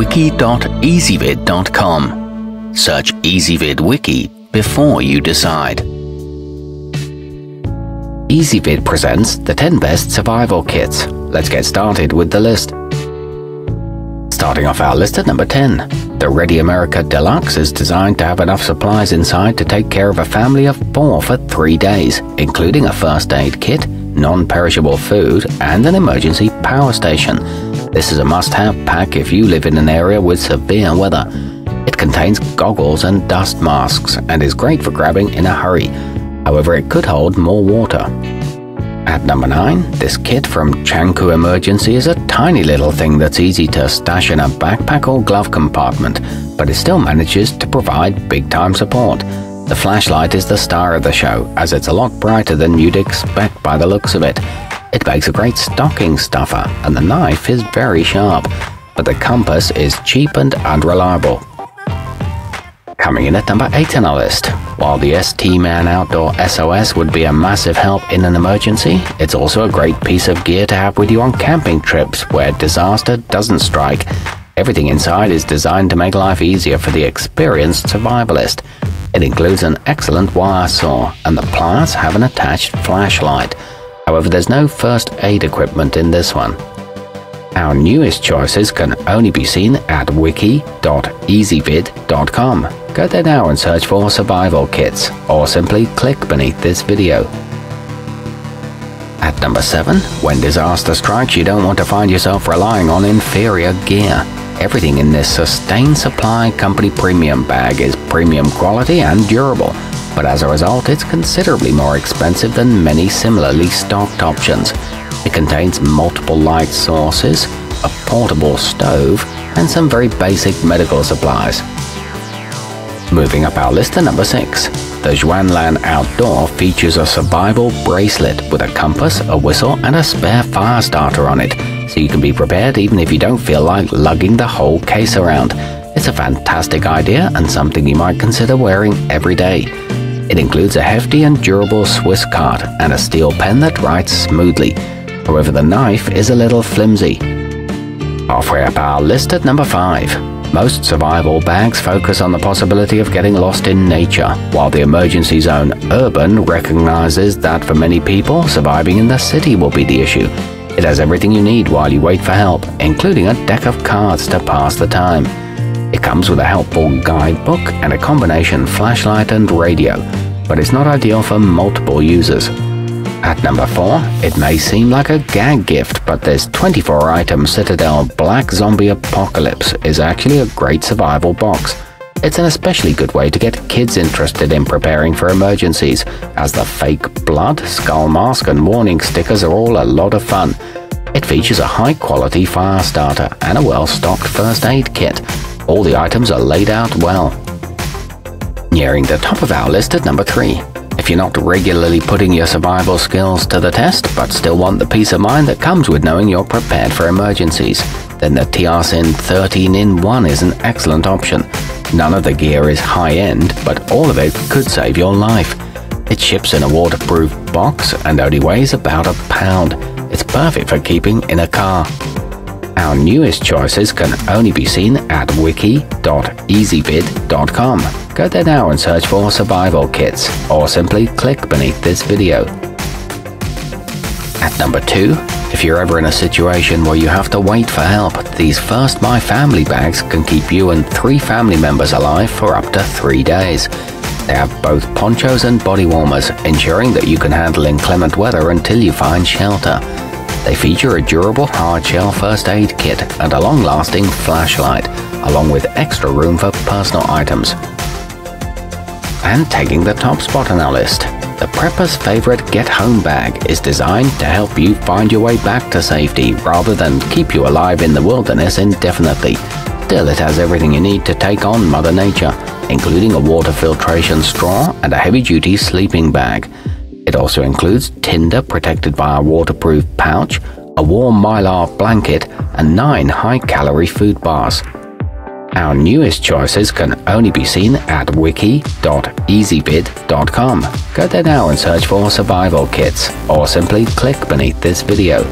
wiki.ezvid.com. Search Ezvid Wiki before you decide. Ezvid presents the 10 best survival kits. Let's get started with the list. Starting off our list at number 10. The Ready America Deluxe is designed to have enough supplies inside to take care of a family of 4 for 3 days, including a first aid kit, non-perishable food, and an emergency power station. This is a must-have pack if you live in an area with severe weather. It contains goggles and dust masks and is great for grabbing in a hurry. However, it could hold more water. At number 9, this kit from Changku Emergency is a tiny little thing that's easy to stash in a backpack or glove compartment, but it still manages to provide big-time support. The flashlight is the star of the show, as it's a lot brighter than you'd expect by the looks of it. It makes a great stocking stuffer, and the knife is very sharp, but the compass is cheap and unreliable. Coming in at number 8 on our list. While the stman Outdoor SOS would be a massive help in an emergency, it's also a great piece of gear to have with you on camping trips where disaster doesn't strike. Everything inside is designed to make life easier for the experienced survivalist. It includes an excellent wire saw, and the pliers have an attached flashlight. However, there's no first aid equipment in this one. Our newest choices can only be seen at wiki.ezvid.com. Go there now and search for survival kits, or simply click beneath this video. At number 7, when disaster strikes, you don't want to find yourself relying on inferior gear. Everything in this Sustain Supply Company premium bag is premium quality and durable, but as a result, it's considerably more expensive than many similarly stocked options. It contains multiple light sources, a portable stove, and some very basic medical supplies. Moving up our list to number 6. The Xuanlan Outdoor features a survival bracelet with a compass, a whistle, and a spare fire starter on it, so you can be prepared even if you don't feel like lugging the whole case around. It's a fantastic idea and something you might consider wearing every day. It includes a hefty and durable Swiss card and a steel pen that writes smoothly. However, the knife is a little flimsy. Halfway up our list at number 5. Most survival bags focus on the possibility of getting lost in nature, while the emergency zone Urban recognizes that for many people, surviving in the city will be the issue. It has everything you need while you wait for help, including a deck of cards to pass the time. It comes with a helpful guidebook and a combination flashlight and radio, but it's not ideal for multiple users. At number 4, it may seem like a gag gift, but this 24-item Citadel Black Zombie Apocalypse is actually a great survival box. It's an especially good way to get kids interested in preparing for emergencies, as the fake blood, skull mask, and warning stickers are all a lot of fun. It features a high-quality fire starter and a well-stocked first aid kit. All the items are laid out well. Nearing the top of our list at number 3. If you're not regularly putting your survival skills to the test, but still want the peace of mind that comes with knowing you're prepared for emergencies, then the trscind 13-in-1 is an excellent option. None of the gear is high-end, but all of it could save your life. It ships in a waterproof box and only weighs about a pound. It's perfect for keeping in a car. Our newest choices can only be seen at wiki.ezvid.com. Go there now and search for survival kits, or simply click beneath this video. At number 2, if you're ever in a situation where you have to wait for help, these First My Family bags can keep you and 3 family members alive for up to 3 days. They have both ponchos and body warmers, ensuring that you can handle inclement weather until you find shelter. They feature a durable hardshell first aid kit and a long-lasting flashlight, along with extra room for personal items. And taking the top spot on our list, the prepper's favorite get-home bag is designed to help you find your way back to safety rather than keep you alive in the wilderness indefinitely. Still, it has everything you need to take on Mother Nature, including a water filtration straw and a heavy-duty sleeping bag. It also includes tinder protected by a waterproof pouch, a warm mylar blanket, and 9 high-calorie food bars. Our newest choices can only be seen at wiki.ezvid.com. Go there now and search for survival kits, or simply click beneath this video.